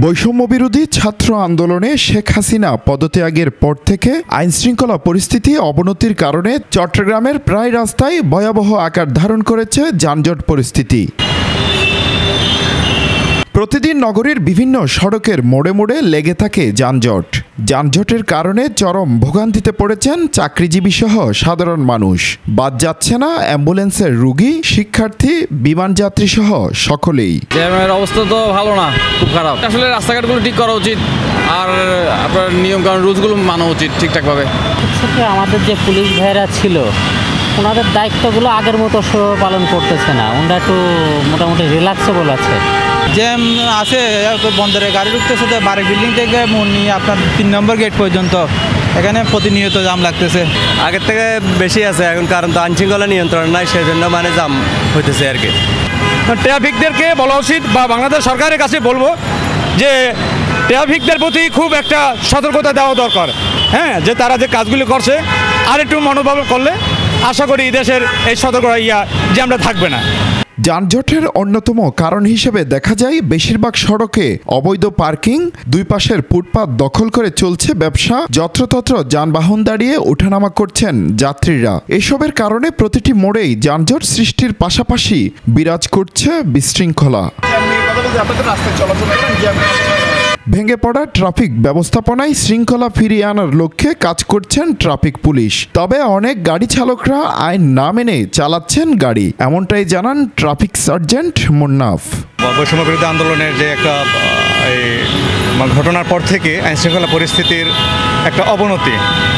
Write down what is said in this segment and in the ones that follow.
বৈষম্যবিরোধী ছাত্র আন্দোলনে শেখ হাসিনা পদত্যাগের পর থেকে আইনশৃঙ্খলা পরিস্থিতি অবনতির কারণে চট্টগ্রামের প্রায় রাস্তায় ভয়াবহ আকার ধারণ করেছে যানজট পরিস্থিতি। প্রতিদিন নগরীর বিভিন্ন সড়কের মোড়ে মোড়ে লেগে থাকে যানজট। যানজটের কারণে চরম ভোগান্তিতে পড়েছেন চাকরিজীবী সহ সাধারণ মানুষ। বাদ যাচ্ছে না অ্যাম্বুলেন্সের রোগী, শিক্ষার্থী, বিমান যাত্রী সহ সকলেই। জ্যামের অবস্থা তো ভালো না, খুব খারাপ। আসলে রাস্তাঘাটগুলো ঠিক করা উচিত, আর আপনার নিয়ম কানুন রুলসগুলো মানা উচিত ঠিকঠাকভাবে। আমাদের যে পুলিশ ভাইরা ছিল, ওনাদের দায়িত্বগুলো আগের মতো পালন করতেছে না। ওনারা একটু মোটামুটি রিল্যাক্সেবল আছে। জ্যাম আছে, বন্দরে গাড়ি ঢুকতেছে তো বারেক বিল্ডিং থেকে নিয়ে আপনার 3 নম্বর গেট পর্যন্ত এখানে প্রতিনিয়ত জাম লাগতেছে। আগের থেকে বেশি আছে এখন, কারণ তো আইনশৃঙ্খলা নিয়ন্ত্রণ নাই, সেই জন্য মানে জাম হইতেছে আর কি। ট্রাফিকদেরকে বলা উচিত বা বাংলাদেশ সরকারের কাছে বলবো যে ট্রাফিকদের প্রতি খুব একটা সতর্কতা দেওয়া দরকার। হ্যাঁ, যে তারা যে কাজগুলি করছে আর একটু মনোভাব করলে আশা করি দেশের এই সতর্কতা জ্যামটা থাকবে না। যানজটের অন্যতম কারণ হিসেবে দেখা যায় বেশিরভাগ সড়কে অবৈধ পার্কিং, দুই পাশের ফুটপাত দখল করে চলছে ব্যবসা, যত্রতত্র যানবাহন দাঁড়িয়ে ওঠানামা করছেন যাত্রীরা। এসবের কারণে প্রতিটি মোড়েই যানজট সৃষ্টির পাশাপাশি বিরাজ করছে বিশৃঙ্খলা। ভেঙে পড়া ট্রাফিক ব্যবস্থাপনায় শৃঙ্খলা ফিরিয়ে আনার লক্ষ্যে কাজ করছেন ট্রাফিক পুলিশ। তবে অনেক গাড়ি চালকরা আইন না মেনে চালাচ্ছেন গাড়ি, এমনটাই জানান ট্রাফিক সার্জেন্ট মুন্নাফ। বৈষম্য বিরোধী আন্দোলনের যে একটা ঘটনার পর থেকে আইনশৃঙ্খলা পরিস্থিতির একটা অবনতি,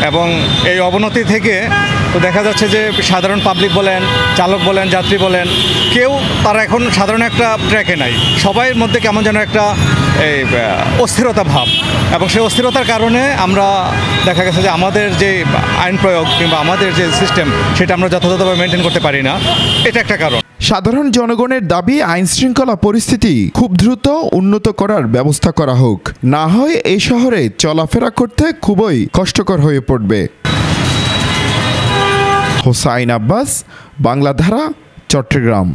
এবং এই অবনতি থেকে তো দেখা যাচ্ছে যে সাধারণ পাবলিক বলেন, চালক বলেন, যাত্রী বলেন, কেউ তারা এখন সাধারণ একটা ট্র্যাকে নাই। সবাইয়ের মধ্যে কেমন যেন একটা অস্থিরতা ভাব, এবং সেই অস্থিরতার কারণে আমরা দেখা গেছে যে আমাদের যে আইন প্রয়োগ কিংবা আমাদের যে সিস্টেম সেটা আমরা যথাযথভাবে মেনটেন করতে পারি না। এটা একটা কারণ। সাধারণ জনগণের দাবি আইনশৃঙ্খলা পরিস্থিতি খুব দ্রুত উন্নত করার ব্যবস্থা করা হোক, না হয় এই শহরে চলাফেরা করতে খুবই কষ্টকর হয়ে পড়বে। হোসাইন আব্বাস, বাংলাধারা, চট্টগ্রাম।